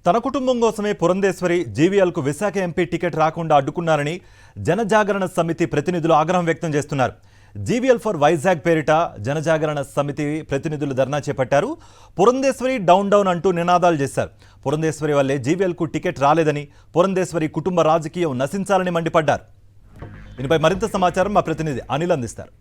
తన కుటుంబం కోసమే పురంధేశ్వరి జీవీఎల్కు విశాఖ ఎంపీ టికెట్ రాకుండా అడ్డుకున్నారని జనజాగరణ సమితి ప్రతినిధులు ఆగ్రహం వ్యక్తం చేస్తున్నారు. జీవీఎల్ ఫర్ వైజాగ్ పేరిట జనజాగరణ సమితి ప్రతినిధులు ధర్నా చేపట్టారు. పురంధేశ్వరి డౌన్ డౌన్ అంటూ నినాదాలు చేశారు. పురంధేశ్వరి వల్లే జీవీఎల్కు టికెట్ రాలేదని, పురంధేశ్వరి కుటుంబ రాజకీయం నశించాలని మండిపడ్డారు. దీనిపై మరింత సమాచారం మా ప్రతినిధి అనిల్ అందిస్తారు.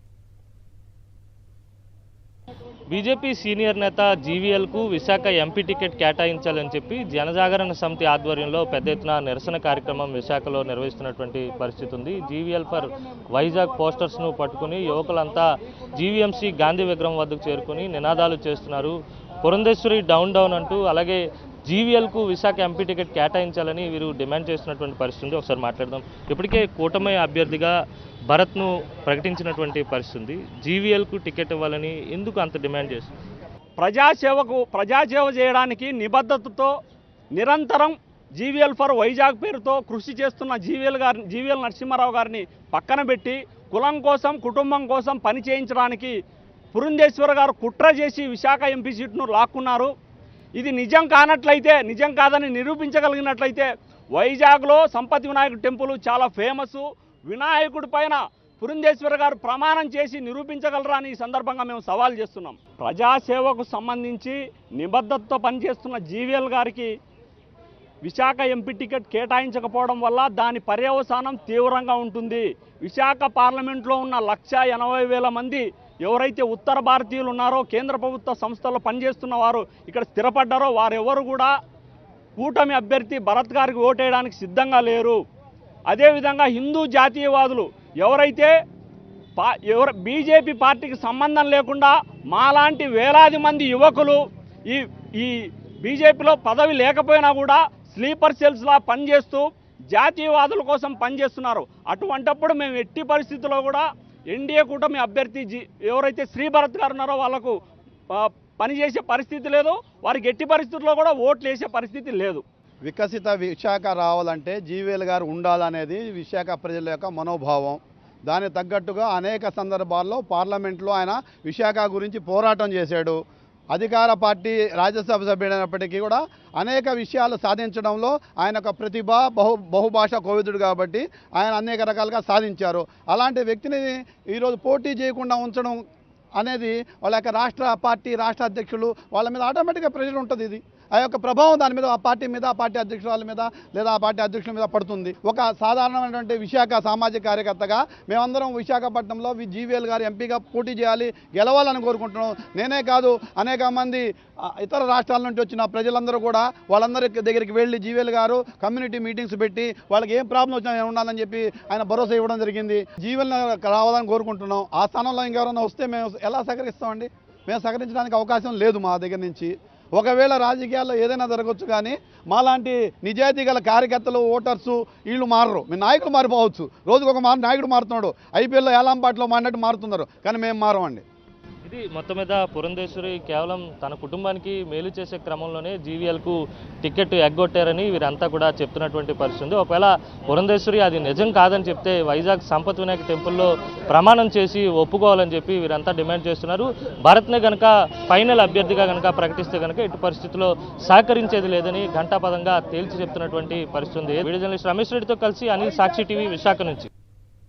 బీజేపీ సీనియర్ నేత జీవీఎల్కు విశాఖ ఎంపీ టికెట్ కేటాయించాలని చెప్పి జనజాగరణ సమితి ఆధ్వర్యంలో పెద్ద ఎత్తున నిరసన కార్యక్రమం విశాఖలో నిర్వహిస్తున్నటువంటి పరిస్థితి ఉంది. జీవీఎల్ ఫర్ వైజాగ్ పోస్టర్స్ను పట్టుకుని యువకులంతా జీవీఎంసీ గాంధీ విగ్రహం వద్దకు చేరుకుని నినాదాలు చేస్తున్నారు. పురంధేశ్వరి డౌన్ డౌన్ అంటూ, అలాగే జీవీఎల్కు విశాఖ ఎంపీ టికెట్ కేటాయించాలని వీరు డిమాండ్ చేస్తున్నటువంటి పరిస్థితి. ఒకసారి మాట్లాడదాం. ఇప్పటికే కూటమి అభ్యర్థిగా భరత్ను ప్రకటించినటువంటి పరిస్థితి. జీవీఎల్కు టికెట్ ఇవ్వాలని ఎందుకు అంత డిమాండ్ చేస్తుంది? ప్రజాసేవ చేయడానికి నిబద్ధతతో నిరంతరం జీవీఎల్ ఫర్ వైజాగ్ పేరుతో కృషి చేస్తున్న జీవీఎల్ నరసింహారావు గారిని పక్కన పెట్టి కులం కోసం, కుటుంబం కోసం పని చేయించడానికి పురంధేశ్వర గారు కుట్ర చేసి విశాఖ ఎంపీ సీట్ను లాక్కున్నారు. ఇది నిజం కాదని నిరూపించగలిగినట్లయితే వైజాగ్లో సంపతి వినాయకుడు టెంపుల్ చాలా ఫేమస్. వినాయకుడి పైన పురంధేశ్వర గారు ప్రమాణం చేసి నిరూపించగలరా అని ఈ సందర్భంగా మేము సవాల్ చేస్తున్నాం. ప్రజాసేవకు సంబంధించి నిబద్ధతతో పనిచేస్తున్న జీవీఎల్ గారికి విశాఖ ఎంపీ టికెట్ కేటాయించకపోవడం వల్ల దాని పర్యవసానం తీవ్రంగా ఉంటుంది. విశాఖ పార్లమెంట్లో ఉన్న 180,000 మంది ఎవరైతే ఉత్తర భారతీయులు ఉన్నారో, కేంద్ర ప్రభుత్వ సంస్థల్లో పనిచేస్తున్న వారు ఇక్కడ స్థిరపడ్డారో వారెవరు కూడా కూటమి అభ్యర్థి భరత్ గారికి ఓటేయడానికి సిద్ధంగా లేరు. అదేవిధంగా హిందూ జాతీయవాదులు ఎవరైతే బీజేపీ పార్టీకి సంబంధం లేకుండా మాలాంటి వేలాది మంది యువకులు ఈ బీజేపీలో పదవి లేకపోయినా కూడా స్లీపర్ సెల్స్లా పనిచేస్తూ జాతీయవాదుల కోసం పనిచేస్తున్నారు. అటువంటప్పుడు మేము ఎట్టి పరిస్థితుల్లో కూడా ఎన్డీఏ కూటమి అభ్యర్థి ఎవరైతే శ్రీభరత్ గారు ఉన్నారో వాళ్లకు పనిచేసే పరిస్థితి లేదు. వారికి ఎట్టి పరిస్థితుల్లో కూడా ఓట్లు వేసే పరిస్థితి లేదు. వికసిత విశాఖ రావాలంటే జీవీఎల్ గారు ఉండాలనేది విశాఖ ప్రజల యొక్క మనోభావం. దానికి తగ్గట్టుగా అనేక సందర్భాల్లో పార్లమెంట్లో ఆయన విశాఖ గురించి పోరాటం చేశాడు. అధికార పార్టీ రాజ్యసభ సభ్యుడైనప్పటికీ కూడా అనేక విషయాలు సాధించడంలో ఆయన ఒక ప్రతిభ, బహుభాషా కోవిదుడు కాబట్టి ఆయన అనేక రకాలుగా సాధించారు. అలాంటి వ్యక్తిని ఈరోజు పోటీ చేయకుండా ఉంచడం అనేది వాళ్ళ యొక్క రాష్ట్ర అధ్యక్షులు వాళ్ళ మీద ఆటోమేటిక్గా ప్రెషర్ ఉంటుంది. ఇది ఆ యొక్క ప్రభావం దాని మీద ఆ పార్టీ అధ్యక్షురాల మీద లేదా ఆ పార్టీ అధ్యక్షుల మీద పడుతుంది. ఒక సాధారణమైనటువంటి విశాఖ సామాజిక కార్యకర్తగా మేమందరం విశాఖపట్నంలో జీవీఎల్ గారు ఎంపీగా పోటీ చేయాలి, గెలవాలని కోరుకుంటున్నాం. నేనే కాదు, అనేక మంది ఇతర రాష్ట్రాల నుంచి వచ్చిన ప్రజలందరూ కూడా వాళ్ళందరి దగ్గరికి వెళ్ళి జీవీఎల్ గారు కమ్యూనిటీ మీటింగ్స్ పెట్టి వాళ్ళకి ఏం ప్రాబ్లం వచ్చినా ఉండాలని చెప్పి ఆయన భరోసా ఇవ్వడం జరిగింది. జీవీఎల్ రావాలని కోరుకుంటున్నాం. ఆ స్థానంలో ఇంకెవరైనా వస్తే మేము ఎలా సహకరిస్తామండి? మేము సహకరించడానికి అవకాశం లేదు మా దగ్గర నుంచి. ఒకవేళ రాజకీయాల్లో ఏదైనా జరగవచ్చు, కానీ మాలాంటి నిజాయితీ గల కార్యకర్తలు, ఓటర్సు వీళ్ళు మారరు. మీ నాయకులు మారిపోవచ్చు, రోజుకు ఒక నాయకుడు మారుతున్నాడు. ఐపీఎల్లో ఏలాంపాట్లో మారినట్టు మారుతున్నారు, కానీ మేము మారమండి. ఇది మొత్తం మీద పురంధేశ్వరి కేవలం తన కుటుంబానికి మేలు చేసే క్రమంలోనే జీవీఎల్కు టికెట్ ఎగ్గొట్టారని వీరంతా కూడా చెప్తున్నటువంటి పరిస్థితి. ఒకవేళ పురంధేశ్వరి అది నిజం కాదని చెప్తే వైజాగ్ సంపత్ వినాయక టెంపుల్లో ప్రమాణం చేసి ఒప్పుకోవాలని చెప్పి వీరంతా డిమాండ్ చేస్తున్నారు. భారత్నే కనుక ఫైనల్ అభ్యర్థిగా కనుక ప్రకటిస్తే కనుక ఎటు పరిస్థితుల్లో సహకరించేది లేదని ఘంటాపదంగా తేల్చి చెప్తున్నటువంటి పరిస్థితి ఉంది. వీడియో జర్నలిస్ట్ రమేష్ రెడ్డితో కలిసి అనిల్, సాక్షి టీవీ, విశాఖ నుంచి.